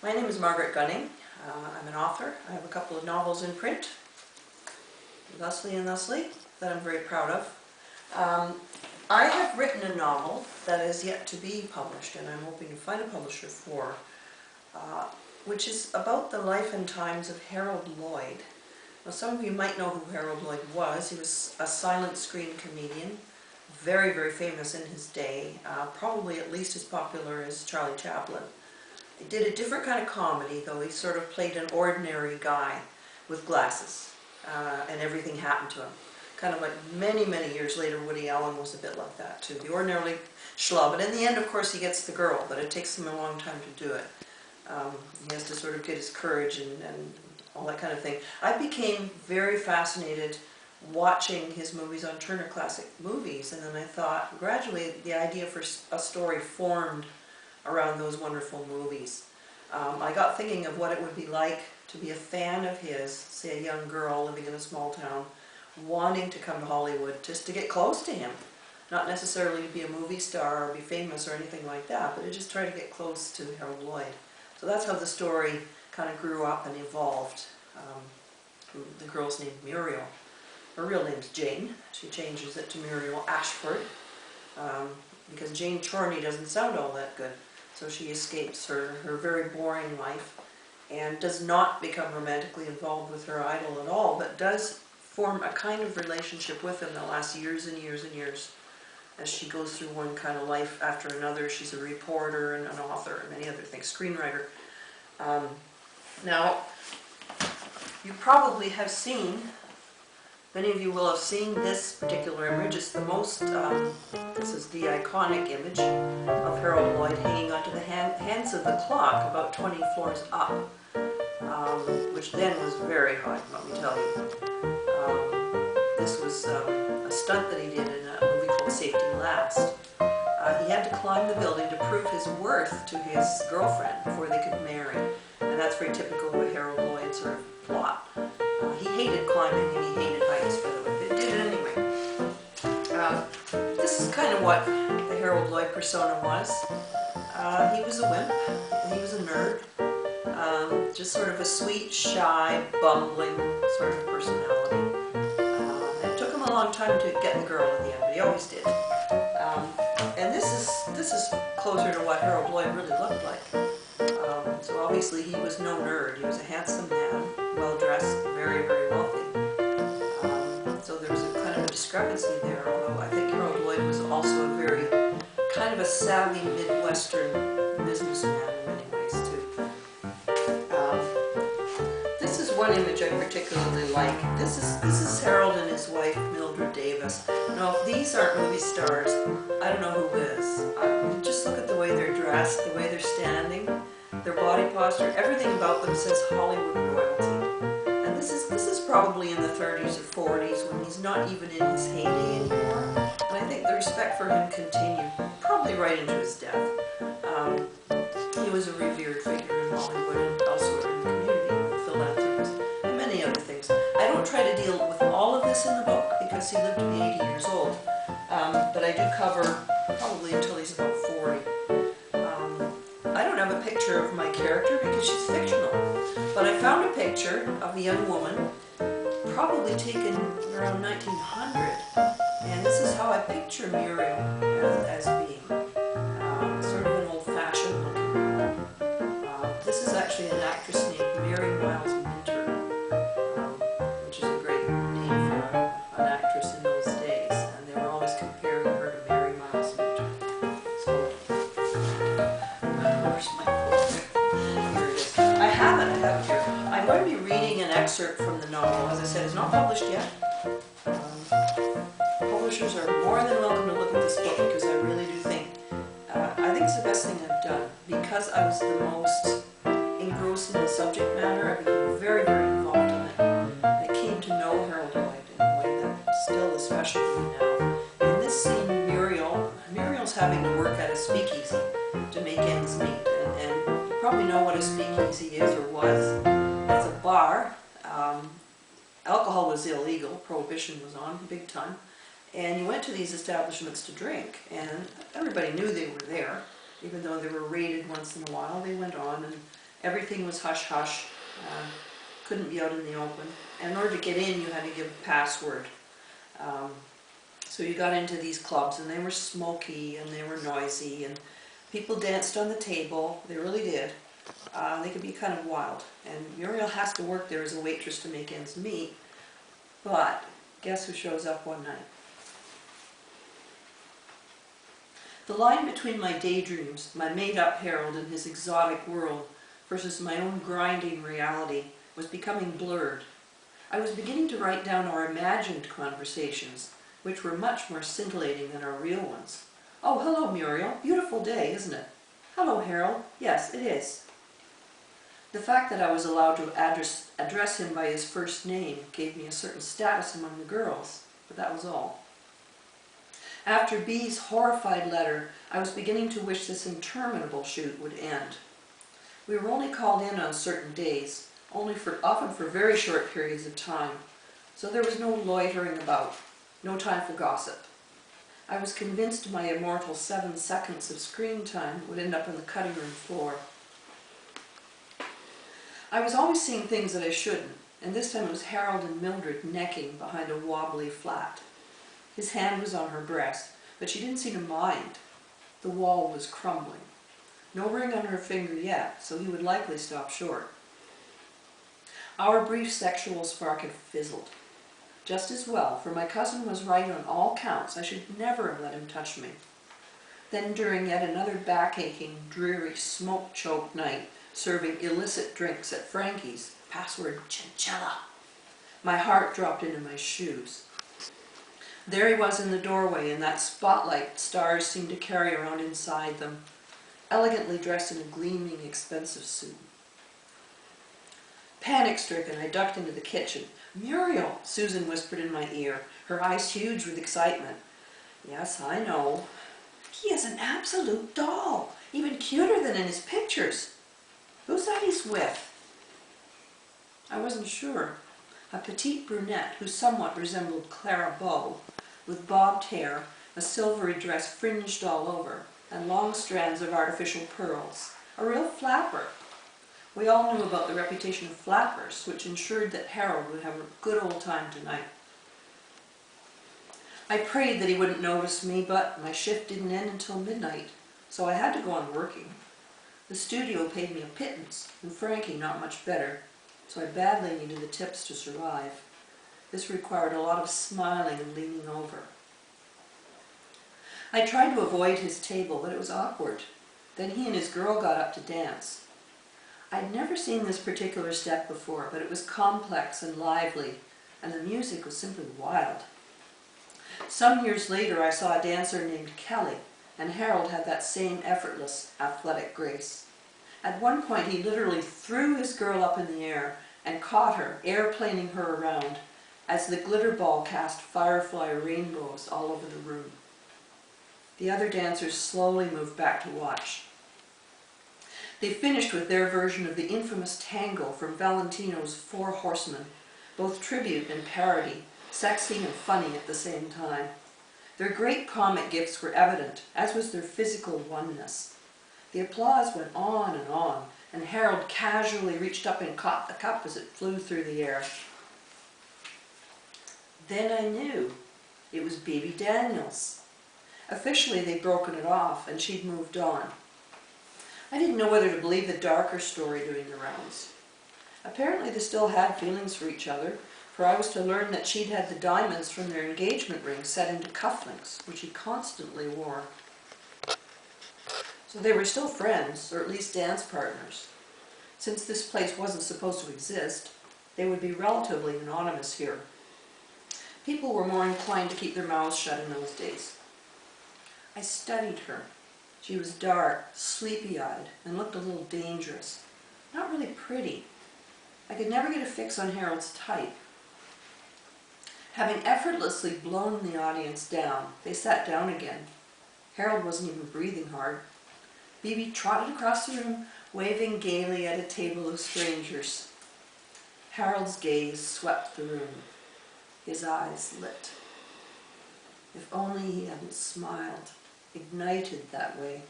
My name is Margaret Gunning. I'm an author. I have a couple of novels in print, thusly and thusly, that I'm very proud of. I have written a novel that is yet to be published, and I'm hoping to find a publisher for, which is about the life and times of Harold Lloyd. Now, some of you might know who Harold Lloyd was. He was a silent screen comedian, very, very famous in his day, probably at least as popular as Charlie Chaplin. He did a different kind of comedy, though. He sort of played an ordinary guy with glasses, and everything happened to him. Kind of like many, many years later, Woody Allen was a bit like that too. The ordinarily schlub, and in the end, of course, he gets the girl, but it takes him a long time to do it. He has to sort of get his courage and all that kind of thing. I became very fascinated watching his movies on Turner Classic Movies, and then I thought, gradually, the idea for a story formed around those wonderful movies. I got thinking of what it would be like to be a fan of his, say a young girl living in a small town, wanting to come to Hollywood just to get close to him. Not necessarily to be a movie star or be famous or anything like that, but to just try to get close to Harold Lloyd. So that's how the story kind of grew up and evolved. The girl's named Muriel. Her real name's Jane. She changes it to Muriel Ashford, because Jane Chorney doesn't sound all that good. So she escapes her very boring life and does not become romantically involved with her idol at all, but does form a kind of relationship with him that lasts years and years and years as she goes through one kind of life after another. She's a reporter and an author and many other things, screenwriter. Now, you probably have seen, many of you will have seen this particular image. It's the most, this is the iconic image of Harold Lloyd hanging onto the hands of the clock about 20 floors up, which then was very high, let me tell you. This was a stunt that he did in a movie called Safety Last. He had to climb the building to prove his worth to his girlfriend before they could marry, and that's very typical of a Harold Lloyd sort of plot. He hated climbing and he hated heights, by the way, but did it anyway. This is kind of what the Harold Lloyd persona was. He was a wimp, he was a nerd, just sort of a sweet, shy, bumbling sort of personality. It took him a long time to get the girl in the end, but he always did. And this is closer to what Harold Lloyd really looked like. So obviously he was no nerd. He was a handsome man, well-dressed, very, very wealthy. So there was a kind of a discrepancy there, although I think Harold Lloyd was also a very kind of a savvy Midwestern businessman in many ways too. This is one image I particularly like. This is Harold and his wife Mildred Davis. Now, if these aren't movie stars, I don't know who is. Just look at the way they're dressed, the way they're standing, their body posture, everything about them says Hollywood royalty. And this is probably in the 30s or 40s when he's not even in his heyday anymore. And I think the respect for him continued probably right into his death. He was a revered figure in Hollywood and elsewhere in the community, with philanthropist and many other things. I don't try to deal with all of this in the book because he lived to be 80 years old. But I do cover probably until he's about 40. I don't have a picture of my character because she's fictional, but I found a picture of a young woman, probably taken around 1900, and this is how I picture Muriel as being sort of an old-fashioned looking girl. This is actually an actress named Mary Miles Minter, which is a great name for an actress in those days, and they were always comparing her to Mary Miles Minter. So, where's my book? Here it is. I have it here. I'm going to be reading an excerpt from the novel. As I said, it's not published yet. Publishers are more than welcome to look at this book because I really do think, I think it's the best thing I've done. Because I was the most engrossed in the subject matter, I became very, very involved in it. I came to know Harold Lloyd in a way that still is special to me now. In this scene, Muriel's having to work at a speakeasy to make ends meet. And you probably know what a speakeasy is or was. It's a bar. Alcohol was illegal. Prohibition was on big time. And you went to these establishments to drink, and everybody knew they were there. Even though they were raided once in a while, they went on Everything was hush-hush, couldn't be out in the open. And in order to get in, you had to give a password. So you got into these clubs, and they were smoky, and they were noisy, and people danced on the table. They really did. They could be kind of wild. And Muriel has to work there as a waitress to make ends meet. But guess who shows up one night? The line between my daydreams, my made-up Harold and his exotic world, versus my own grinding reality was becoming blurred. I was beginning to write down our imagined conversations, which were much more scintillating than our real ones. "Oh, hello, Muriel. Beautiful day, isn't it?" "Hello, Harold. Yes, it is." The fact that I was allowed to address him by his first name gave me a certain status among the girls, but that was all. After B's horrified letter, I was beginning to wish this interminable shoot would end. We were only called in on certain days, often for very short periods of time, so there was no loitering about, no time for gossip. I was convinced my immortal 7 seconds of screen time would end up on the cutting room floor. I was always seeing things that I shouldn't, and this time it was Harold and Mildred necking behind a wobbly flat. His hand was on her breast, but she didn't seem to mind. The wall was crumbling. No ring on her finger yet, so he would likely stop short. Our brief sexual spark had fizzled. Just as well, for my cousin was right on all counts. I should never have let him touch me. Then during yet another back-aching, dreary, smoke-choked night, serving illicit drinks at Frankie's, password chinchilla, my heart dropped into my shoes. There he was in the doorway, in that spotlight stars seemed to carry around inside them, elegantly dressed in a gleaming, expensive suit. Panic-stricken, I ducked into the kitchen. "Muriel," Susan whispered in my ear, her eyes huge with excitement. "Yes, I know." "He is an absolute doll, even cuter than in his pictures. Who's that he's with?" I wasn't sure. A petite brunette who somewhat resembled Clara Bow, with bobbed hair, a silvery dress fringed all over, and long strands of artificial pearls. A real flapper. We all knew about the reputation of flappers, which ensured that Harold would have a good old time tonight. I prayed that he wouldn't notice me, but my shift didn't end until midnight, so I had to go on working. The studio paid me a pittance, and Frankie not much better, so I badly needed the tips to survive. This required a lot of smiling and leaning over. I tried to avoid his table, but it was awkward. Then he and his girl got up to dance. I'd never seen this particular step before, but it was complex and lively, and the music was simply wild. Some years later, I saw a dancer named Kelly, and Harold had that same effortless, athletic grace. At one point, he literally threw his girl up in the air and caught her, airplaning her around, as the glitter ball cast firefly rainbows all over the room. The other dancers slowly moved back to watch. They finished with their version of the infamous tango from Valentino's Four Horsemen, both tribute and parody, sexy and funny at the same time. Their great comic gifts were evident, as was their physical oneness. The applause went on, and Harold casually reached up and caught the cup as it flew through the air. Then I knew it was Baby Daniels. Officially, they'd broken it off, and she'd moved on. I didn't know whether to believe the darker story doing the rounds. Apparently they still had feelings for each other, for I was to learn that she'd had the diamonds from their engagement ring set into cufflinks, which he constantly wore. So they were still friends, or at least dance partners. Since this place wasn't supposed to exist, they would be relatively anonymous here. People were more inclined to keep their mouths shut in those days. I studied her. She was dark, sleepy-eyed, and looked a little dangerous. Not really pretty. I could never get a fix on Harold's type. Having effortlessly blown the audience down, they sat down again. Harold wasn't even breathing hard. Bibi trotted across the room, waving gaily at a table of strangers. Harold's gaze swept the room. His eyes lit. If only he hadn't smiled, ignited that way.